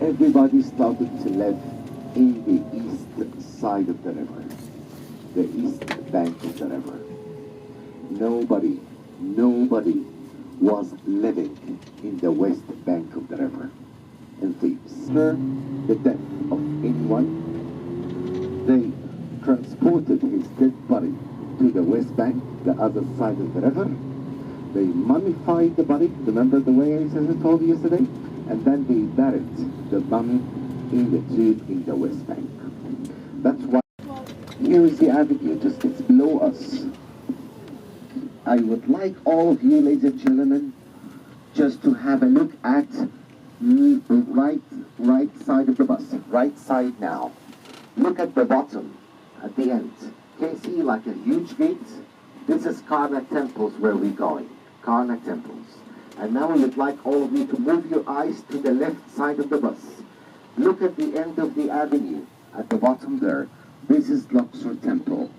everybody started to live in the east side of the river, the east bank of the river. Nobody was living in the west bank of the river in Thebes. After the death of anyone, they transported his dead body to the west bank, the other side of the river. They mummified the body, remember the way I told you yesterday? And then they buried the mummy in the tomb in the west bank. That's why here is the avenue, just it's below us. I would like all of you, ladies and gentlemen, just to have a look at the right side of the bus. Right side now. Look at the bottom, at the end. Can you see like a huge gate? This is Karnak temples where we're going. Karnak temples. And now I would like all of you to move your eyes to the left side of the bus. Look at the end of the avenue, at the bottom there. This is Luxor temple.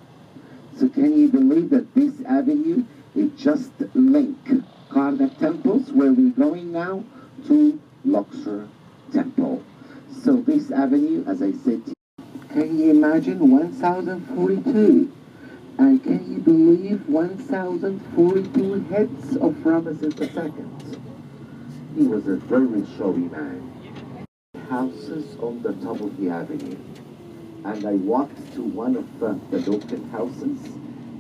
So can you believe that this avenue is just link Karnak temples where we're going now to Luxor temple. So this avenue, as I said, can you imagine 1042? And can you believe 1042 heads of Ramesses II? He was a very showy man. Houses on the top of the avenue. And I walked to one of the local houses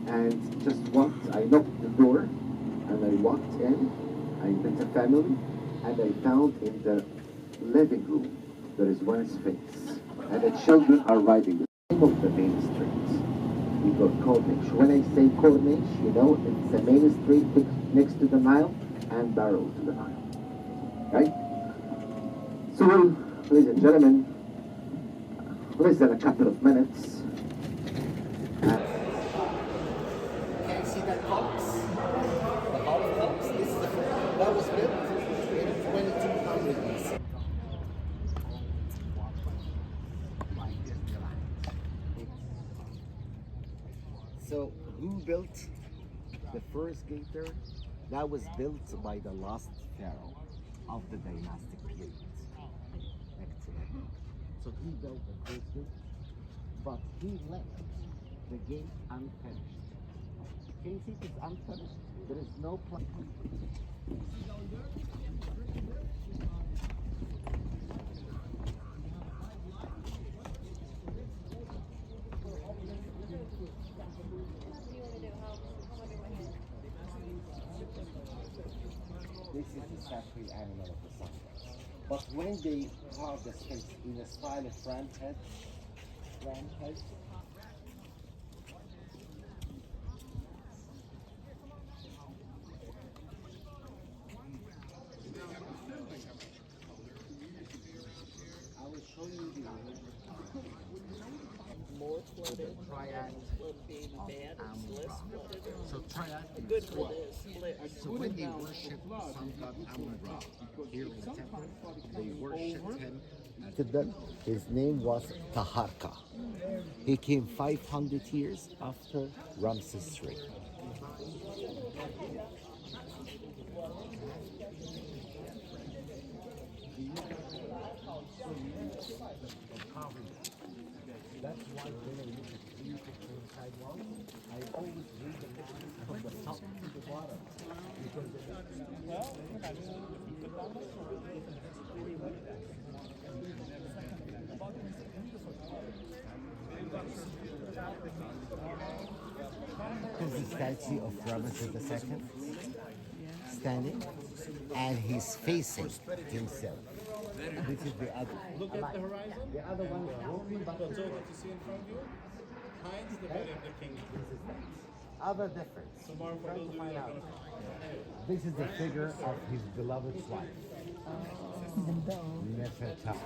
and just walked, I knocked the door and I walked in, I met a family and I found in the living room there is one sphinx and the children are riding the name of the main street. We got Corniche. When I say Corniche, you know, it's the main street next to the Nile and barrel to the Nile. Right? So, ladies and gentlemen, less than a couple of minutes. Can you see that box? The Hall box. This is that was built in 2200s. So who built the first gate there? That was built by the last pharaoh of the dynastic period. So he built the first gate, but he left the gate unfinished. Can you see it's unfinished? There is no plan. This is the sacred animal of the sun. But when they carve the sphinx in a style of ram head, I will show you the more flooded, triad. would be bad, it's less flooded. So triad Good is for what? this split. So when they worship sun god Amun-Ra here in the temple, they worshipped him. His name was Taharka. He came 500 years after Ramses III. That's why when I look at three pictures inside walls, I always read the pictures from the top to the bottom. Because this is the statue of Ramesses II standing, and he's facing himself. This is the other. Look at the horizon. The other one is walking, but So what you see in front of you, behind is the belly of the king. other difference. So more for Try those to who find don't out. know. This is the figure of his beloved wife. Nefertari.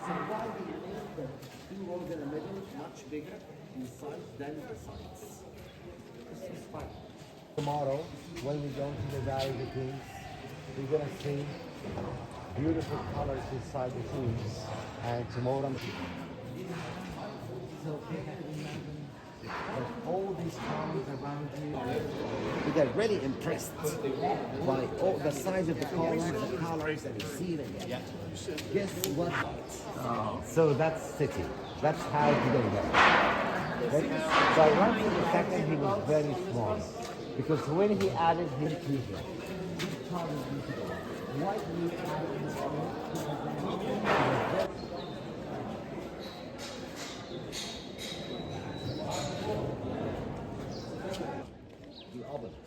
So why do you think the two rows in the middle much bigger in size than the sides? This is fine. Tomorrow, when we go to the Valley of the Kings, we're going to see beautiful colors inside the tombs. And tomorrow, so we have to imagine that all these columns around you. You get really impressed by all the size of the columns, the colors, and the ceiling. Guess what? So that's city. That's how he did it. Okay? So Ramses II, he was very small because when he added his people, he started beautiful. Why do you add his the obelisk?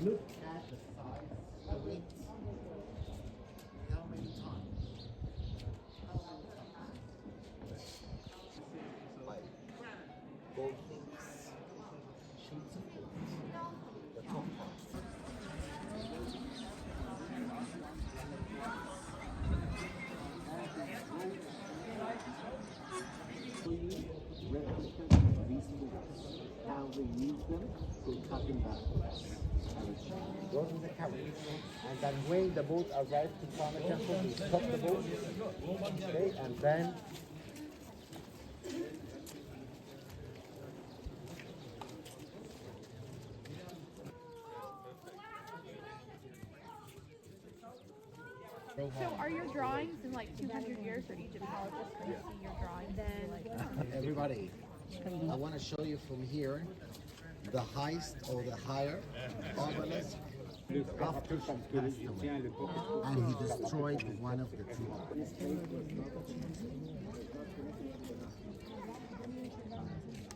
Look at the size, the weight. How many tons? Like gold links, sheets of gold, the top part. Replicas of these tools, how they use them to cut them back. Goes in the carriage, and then when the boat arrives to Karnak temple, they stop the boat, okay, and then So are your drawings in like 200 years for Egyptologists going to see your drawings? Then everybody, I want to show you from here the highest or the higher obelisk after she passed away, and he destroyed one of the two obelisks.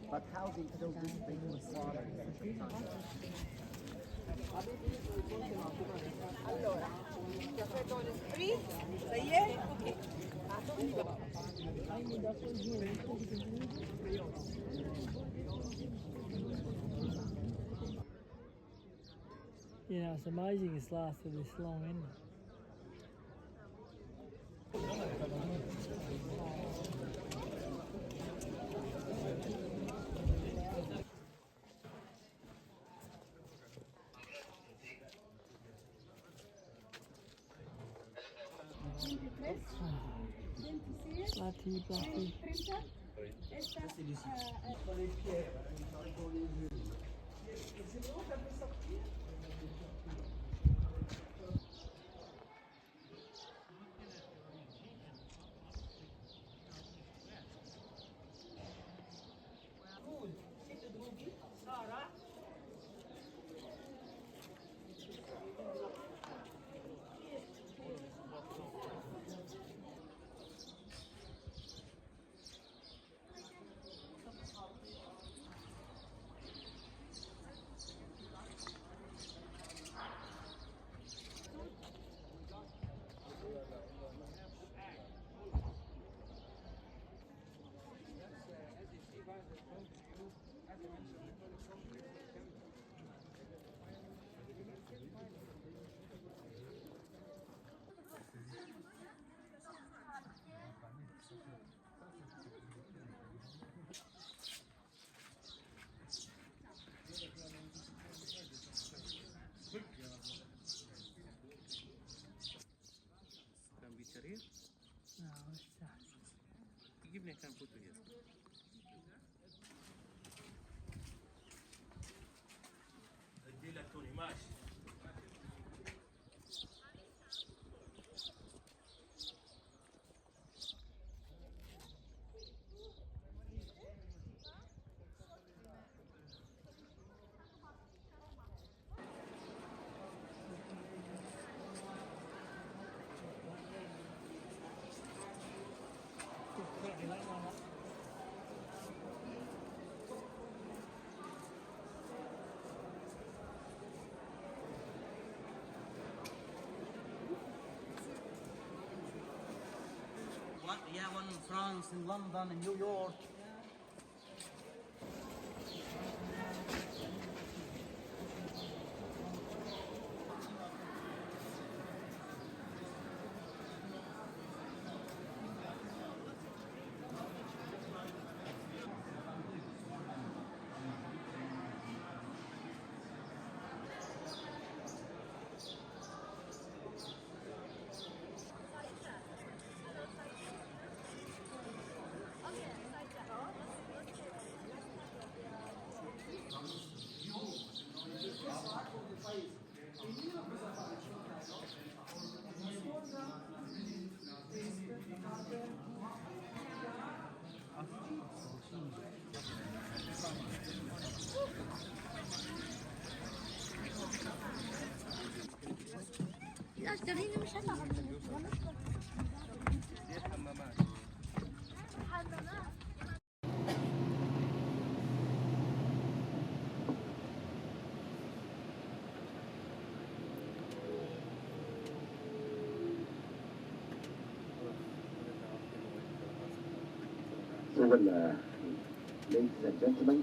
But how they built this thing was water at such a time. You know, it's amazing it's lasted this long, isn't it? Bloody, bloody. Can we carry it? No, it's that. Give me a can put it here. ادي لك توني ماشي. One in France, in London, in New York. So, ladies and gentlemen,